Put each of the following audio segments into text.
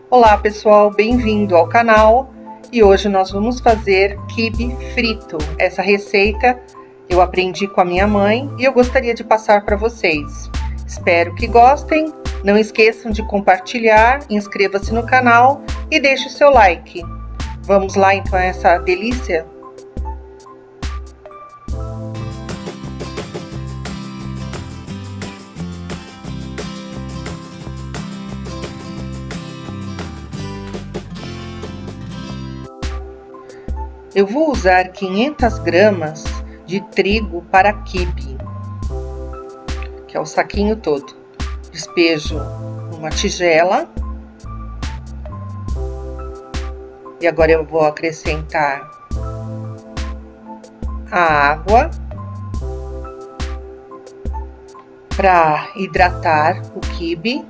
Olá pessoal, bem-vindo ao canal e hoje nós vamos fazer quibe frito. Essa receita eu aprendi com a minha mãe e eu gostaria de passar para vocês. Espero que gostem, não esqueçam de compartilhar, inscreva-se no canal e deixe o seu like. Vamos lá então a essa delícia? Eu vou usar 500 gramas de trigo para quibe, que é o saquinho todo. Despejo numa tigela. E agora eu vou acrescentar a água para hidratar o quibe.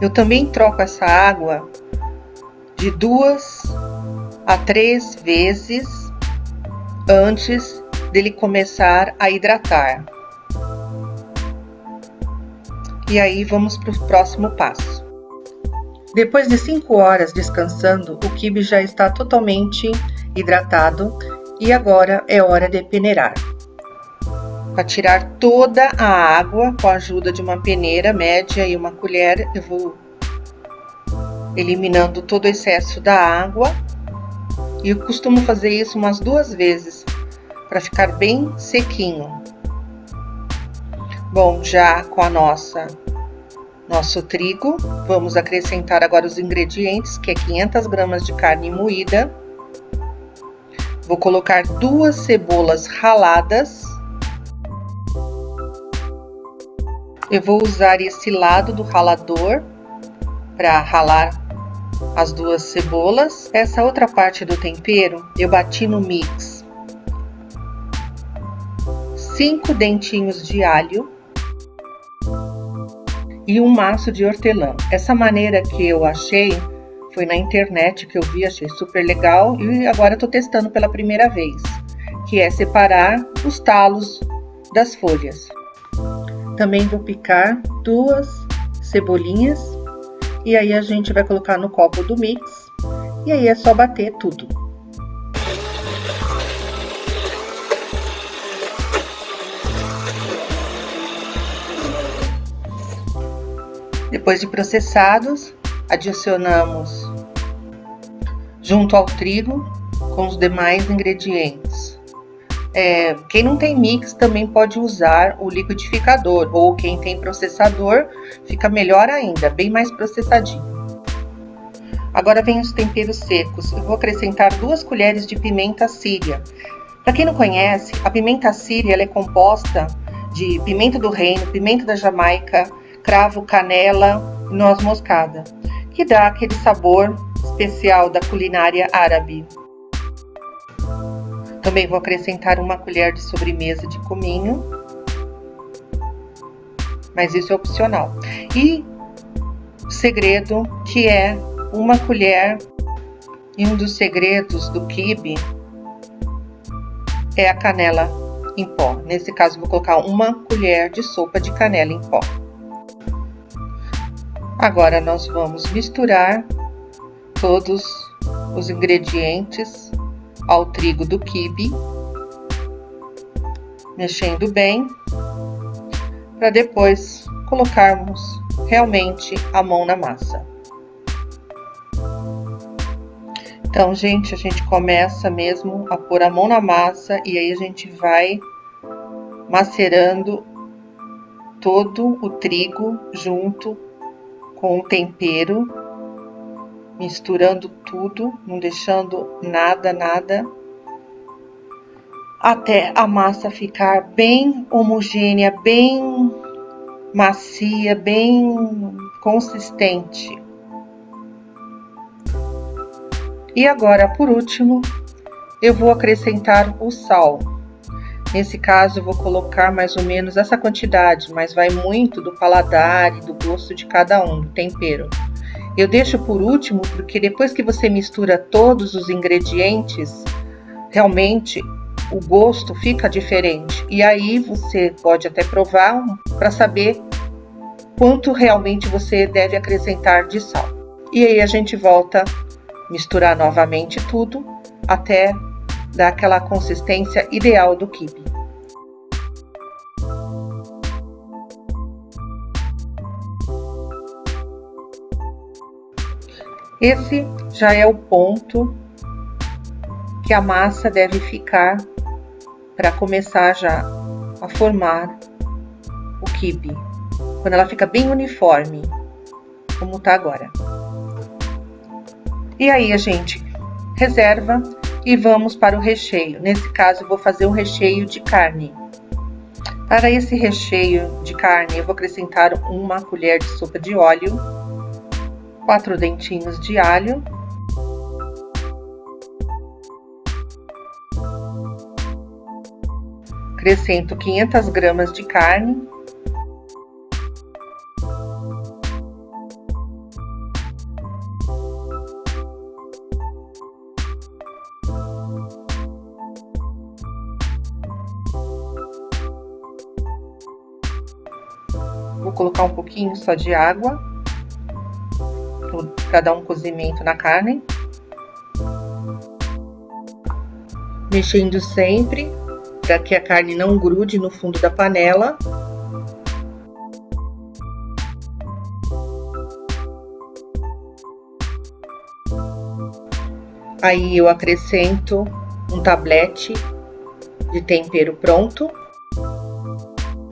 Eu também troco essa água de 2 a 3 vezes antes dele começar a hidratar. E aí vamos para o próximo passo. Depois de 5 horas descansando, o quibe já está totalmente hidratado e agora é hora de peneirar. Para tirar toda a água, com a ajuda de uma peneira média e uma colher, eu vou eliminando todo o excesso da água. E eu costumo fazer isso umas 2 vezes, para ficar bem sequinho. Bom, já com a nosso trigo, vamos acrescentar agora os ingredientes, que é 500 gramas de carne moída. Vou colocar 2 cebolas raladas. Eu vou usar esse lado do ralador para ralar as 2 cebolas. Essa outra parte do tempero eu bati no mix. 5 dentinhos de alho e um maço de hortelã. Essa maneira que eu achei foi na internet, que eu vi, achei super legal e agora eu tô testando pela primeira vez, que é separar os talos das folhas. Também vou picar 2 cebolinhas. E aí a gente vai colocar no copo do mix, e aí é só bater tudo. Depois de processados, adicionamos junto ao trigo com os demais ingredientes. Quem não tem mix também pode usar o liquidificador, ou quem tem processador, fica melhor ainda, bem mais processadinho. Agora vem os temperos secos. Eu vou acrescentar 2 colheres de pimenta síria. Para quem não conhece, a pimenta síria ela é composta de pimenta do reino, pimenta da Jamaica, cravo, canela e noz moscada, que dá aquele sabor especial da culinária árabe. Também vou acrescentar 1 colher de sobremesa de cominho, mas isso é opcional. E o segredo, que é 1 colher, e um dos segredos do quibe é a canela em pó. Nesse caso, vou colocar 1 colher de sopa de canela em pó. Agora nós vamos misturar todos os ingredientes ao trigo do quibe, mexendo bem, para depois colocarmos realmente a mão na massa. Então, gente, a gente começa mesmo a pôr a mão na massa e aí a gente vai macerando todo o trigo junto com o tempero, misturando tudo, não deixando nada, até a massa ficar bem homogênea, bem macia, bem consistente. E agora, por último, eu vou acrescentar o sal. Nesse caso, eu vou colocar mais ou menos essa quantidade, mas vai muito do paladar e do gosto de cada um, do tempero. Eu deixo por último porque depois que você mistura todos os ingredientes, realmente o gosto fica diferente. E aí você pode até provar para saber quanto realmente você deve acrescentar de sal. E aí a gente volta a misturar novamente tudo até dar aquela consistência ideal do quibe. Esse já é o ponto que a massa deve ficar para começar já a formar o quibe. Quando ela fica bem uniforme, como tá agora. E aí a gente reserva e vamos para o recheio. Nesse caso, eu vou fazer um recheio de carne. Para esse recheio de carne, eu vou acrescentar 1 colher de sopa de óleo, 4 dentinhos de alho, acrescento 500 gramas de carne, vou colocar um pouquinho só de água para dar um cozimento na carne, mexendo sempre para que a carne não grude no fundo da panela. Aí eu acrescento um tablete de tempero pronto.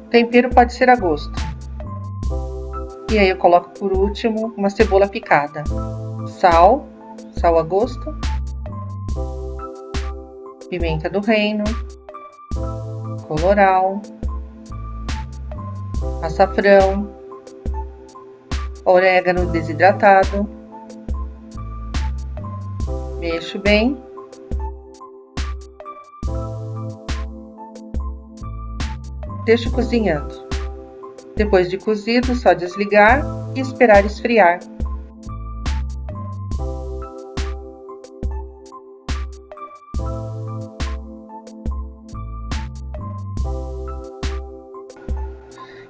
Tempero pode ser a gosto. E aí eu coloco por último uma cebola picada, sal a gosto, pimenta do reino, colorau, açafrão, orégano desidratado. Mexo bem. Deixo cozinhando. Depois de cozido, só desligar e esperar esfriar.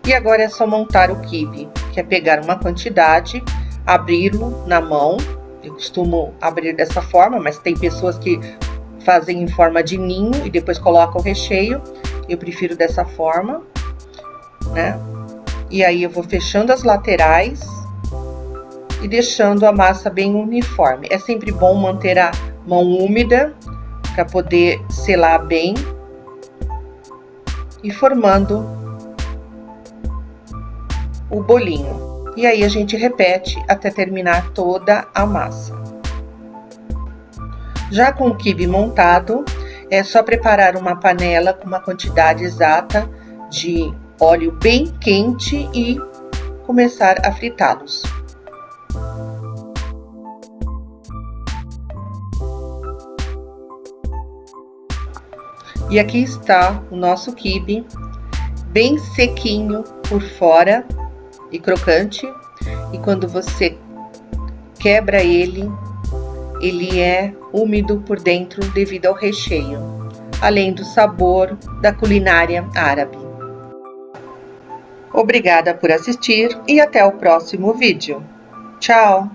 E agora é só montar o quibe, que é pegar uma quantidade, abri-lo na mão. Eu costumo abrir dessa forma, mas tem pessoas que fazem em forma de ninho e depois colocam o recheio. Eu prefiro dessa forma, né? E aí eu vou fechando as laterais e deixando a massa bem uniforme. É sempre bom manter a mão úmida para poder selar bem e formando o bolinho. E aí a gente repete até terminar toda a massa. Já com o quibe montado, é só preparar uma panela com uma quantidade exata de óleo bem quente e começar a fritá-los. E aqui está o nosso quibe, bem sequinho por fora e crocante. E quando você quebra ele é úmido por dentro devido ao recheio, além do sabor da culinária árabe. Obrigada por assistir e até o próximo vídeo. Tchau!